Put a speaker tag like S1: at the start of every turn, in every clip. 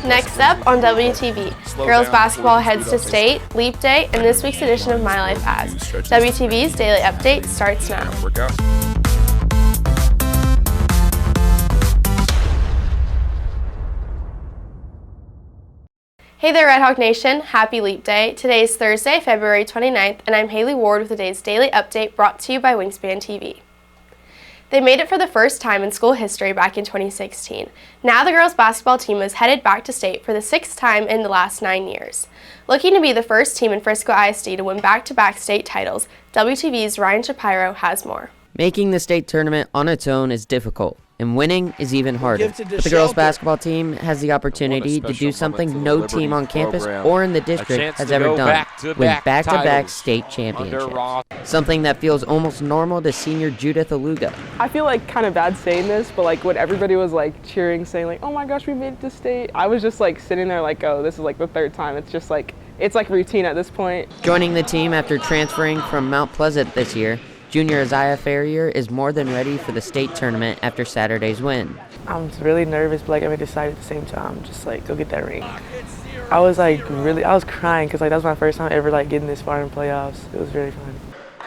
S1: Next up on WTV, girls basketball heads to state, Leap Day, and this week's edition of My Life As. WTV's Daily Update starts now. Hey there, Red Hawk Nation. Happy Leap Day. Today is Thursday, February 29th, and I'm Haley Ward with the day's Daily Update brought to you by Wingspan TV. They made it for the first time in school history back in 2016. Now the girls basketball team is headed back to state for the sixth time in the last 9 years. Looking to be the first team in Frisco ISD to win back-to-back state titles, WTV's Ryan Shapiro has more.
S2: Making the state tournament on its own is difficult, and winning is even harder. But the girls basketball team has the opportunity to do something no team on campus or in the district has ever done, win back-to-back state championships. Something that feels almost normal to senior Judith Aluga.
S3: I feel like kind of bad saying this, but like when everybody was like cheering, saying like, oh my gosh, we made it to state, I was just like sitting there like, oh, this is like the third time. It's just like, it's like routine at this point.
S2: Joining the team after transferring from Mount Pleasant this year, junior Isaiah Ferrier is more than ready for the state tournament after Saturday's win.
S3: I'm really nervous, but like I'm excited at the same time, just like go get that ring. I was crying because like that was my first time ever like getting this far in playoffs. It was very fun.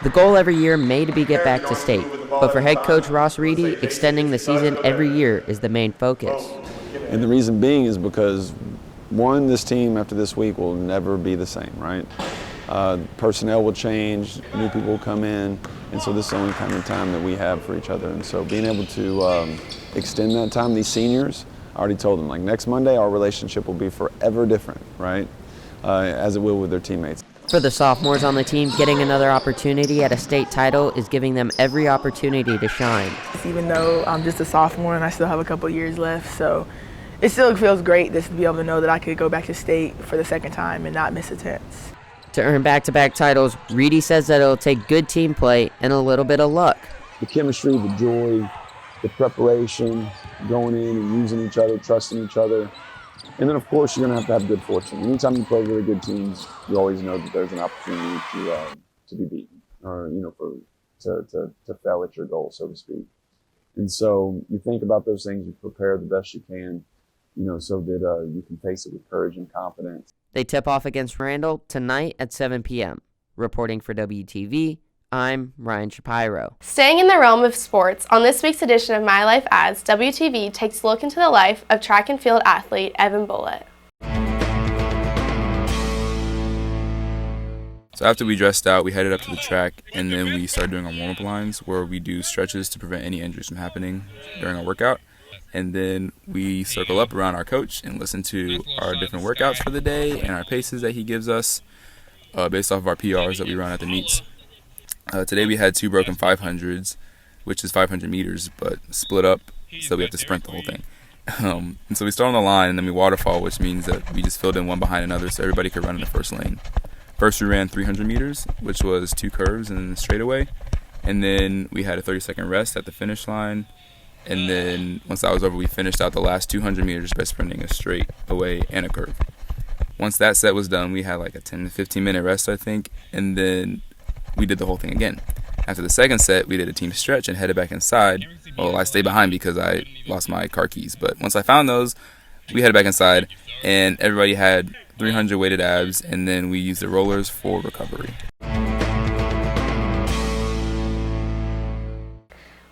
S2: The goal every year may be to get back to state, but for head coach Ross Reedy, extending the season every year is the main focus.
S4: And the reason being is because, one, this team after this week will never be the same, right? Personnel will change, new people will come in, and so this is the only kind of time that we have for each other. And so being able to extend that time, these seniors, I already told them, like next Monday our relationship will be forever different, right? As it will with their teammates.
S2: For the sophomores on the team, getting another opportunity at a state title is giving them every opportunity to shine.
S3: Even though I'm just a sophomore and I still have a couple years left, so it still feels great just to be able to know that I could go back to state for the second time and not miss a chance.
S2: To earn back-to-back titles, Reedy says that it'll take good team play and a little bit of luck.
S4: The chemistry, the joy, the preparation, going in and using each other, trusting each other. And then, of course, you're going to have good fortune. Anytime you play really good teams, you always know that there's an opportunity to be beaten or, to fail at your goal, so to speak. And so you think about those things, you prepare the best you can, so that you can face it with courage and confidence.
S2: They tip off against Randall tonight at 7 p.m. Reporting for WTV, I'm Ryan Shapiro.
S1: Staying in the realm of sports, on this week's edition of My Life As, WTV takes a look into the life of track and field athlete Evan Bullitt.
S5: So after we dressed out, we headed up to the track, and then we started doing our warm-up lines where we do stretches to prevent any injuries from happening during our workout. And then we circle up around our coach and listen to our different workouts for the day and our paces that he gives us based off of our PRs that we run at the meets. Today we had 2 broken 500s, which is 500 meters, but split up, so we have to sprint the whole thing. And so we start on the line, and then we waterfall, which means that we just filled in one behind another so everybody could run in the first lane. First we ran 300 meters, which was 2 curves and a straightaway. And then we had a 30-second rest at the finish line. And then once that was over, we finished out the last 200 meters by sprinting a straight away and a curve. Once that set was done, we had like a 10 to 15 minute rest, I think, and then we did the whole thing again. After the second set, we did a team stretch and headed back inside. Well, I stayed behind because I lost my car keys, but once I found those, we headed back inside, and everybody had 300 weighted abs, and then we used the rollers for recovery.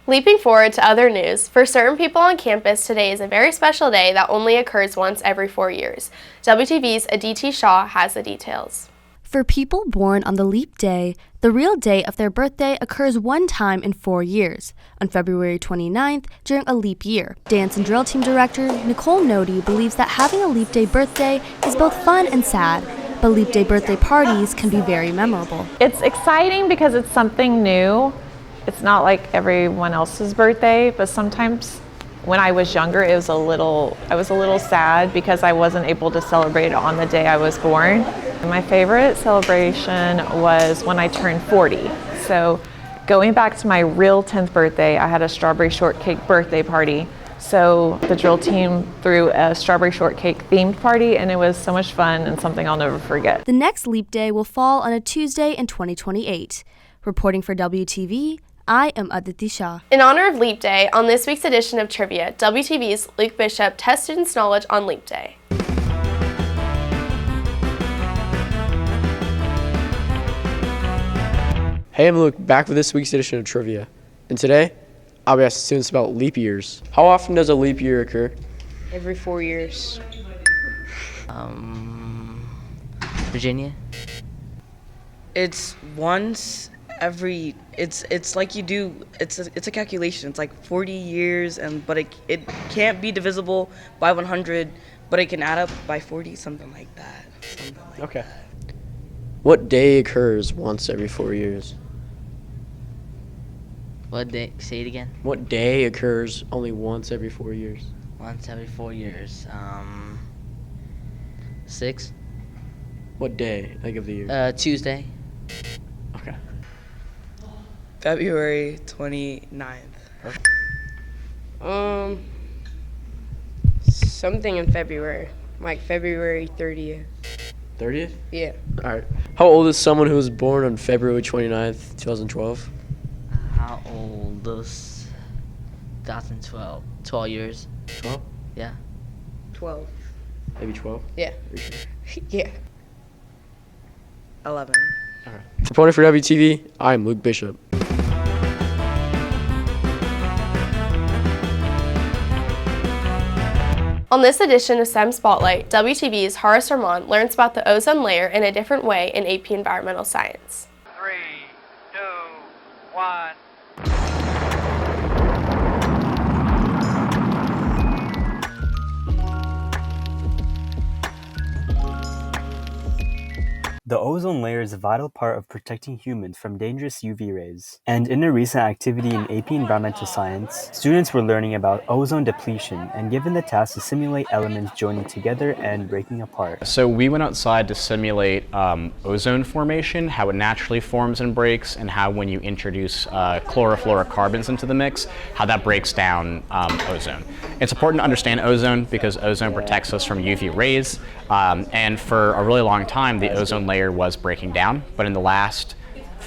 S1: Leaping forward to other news, for certain people on campus, today is a very special day that only occurs once every 4 years. WTV's Aditi Shah has the details.
S6: For people born on the leap day, the real day of their birthday occurs one time in 4 years, on February 29th during a leap year. Dance and drill team director Nicole Nodi believes that having a leap day birthday is both fun and sad, but leap day birthday parties can be very memorable.
S7: It's exciting because it's something new. It's not like everyone else's birthday, but sometimes when I was younger, I was a little sad because I wasn't able to celebrate it on the day I was born. My favorite celebration was when I turned 40. So going back to my real 10th birthday, I had a strawberry shortcake birthday party. So the drill team threw a strawberry shortcake themed party, and it was so much fun and something I'll never forget.
S6: The next leap day will fall on a Tuesday in 2028. Reporting for WTV, I am Aditi Shah.
S1: In honor of Leap Day, on this week's edition of Trivia, WTV's Luke Bishop tested his knowledge on Leap Day.
S8: Hey, I'm Luke, back with this week's edition of Trivia. And today, I'll be asking students about leap years. How often does a leap year occur?
S9: Every 4 years.
S10: Virginia?
S9: It's once every, it's like you do, it's a calculation. It's like 40 years, but it can't be divisible by 100, but it can add up by 40, something like that.
S8: Okay. What day occurs once every 4 years?
S10: What day? Say it again.
S8: What day occurs only once every 4 years?
S10: Once every 4 years. 6.
S8: What day, like of the year?
S10: Tuesday.
S8: Okay.
S9: February 29th. Something in February, like February 30th.
S8: 30th?
S9: Yeah.
S8: All right. How old is someone who was born on February 29th, 2012?
S10: How old is 2012? 12 years.
S8: 12?
S10: Yeah.
S9: 12.
S8: Maybe 12?
S9: Yeah.
S8: Are you sure?
S9: Yeah. 11.
S8: All right. Reporting for WTV, I'm Luke Bishop.
S1: On this edition of STEM Spotlight, WTV's Horace Armand learns about the ozone layer in a different way in AP Environmental Science.
S11: 3, 2, 1.
S12: The ozone layer is a vital part of protecting humans from dangerous UV rays. And in a recent activity in AP Environmental Science, students were learning about ozone depletion and given the task to simulate elements joining together and breaking apart.
S13: So we went outside to simulate ozone formation, how it naturally forms and breaks, and how when you introduce chlorofluorocarbons into the mix, how that breaks down ozone. It's important to understand ozone because ozone protects us from UV rays, and for a really long time the ozone layer was breaking down, but in the last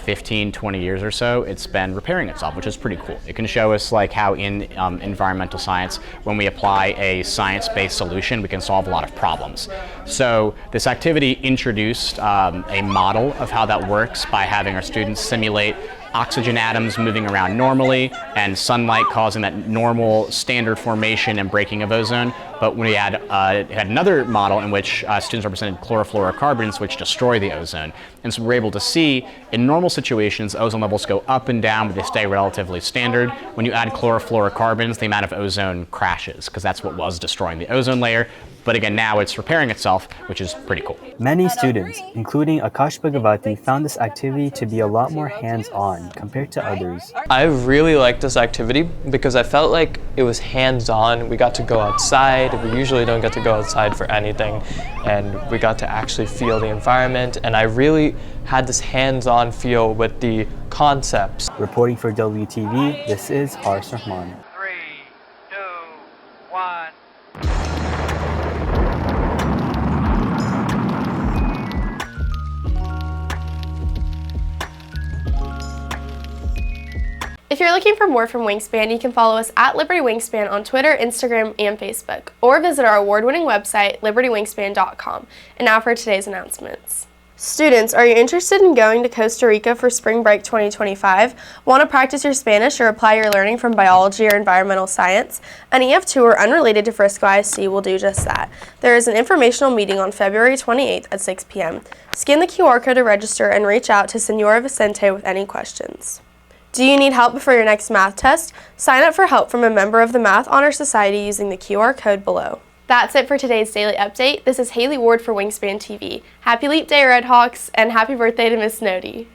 S13: 15-20 years or so it's been repairing itself, which is pretty cool. It can show us like how in environmental science, when we apply a science-based solution, we can solve a lot of problems. So this activity introduced a model of how that works by having our students simulate oxygen atoms moving around normally and sunlight causing that normal standard formation and breaking of ozone. But we had another model in which students represented chlorofluorocarbons, which destroy the ozone. And so we're able to see in normal situations, ozone levels go up and down, but they stay relatively standard. When you add chlorofluorocarbons, the amount of ozone crashes, because that's what was destroying the ozone layer. But again, now it's repairing itself, which is pretty cool.
S12: Many students, including Akash Bhagavati, found this activity to be a lot more hands-on compared to others.
S14: I really liked this activity because I felt like it was hands-on. We got to go outside. We usually don't get to go outside for anything. And we got to actually feel the environment. And I really had this hands-on feel with the concepts.
S12: Reporting for WTV, this is Horace Rahman.
S11: 3, 2, 1.
S1: If you're looking for more from Wingspan, you can follow us at Liberty Wingspan on Twitter, Instagram, and Facebook, or visit our award-winning website, libertywingspan.com. And now for today's announcements. Students, are you interested in going to Costa Rica for Spring Break 2025? Want to practice your Spanish or apply your learning from biology or environmental science? An EF tour unrelated to Frisco ISD will do just that. There is an informational meeting on February 28th at 6 p.m. Scan the QR code to register and reach out to Senora Vicente with any questions. Do you need help before your next math test? Sign up for help from a member of the Math Honor Society using the QR code below. That's it for today's Daily Update. This is Haley Ward for Wingspan TV. Happy Leap Day, Red Hawks, and happy birthday to Miss Nody.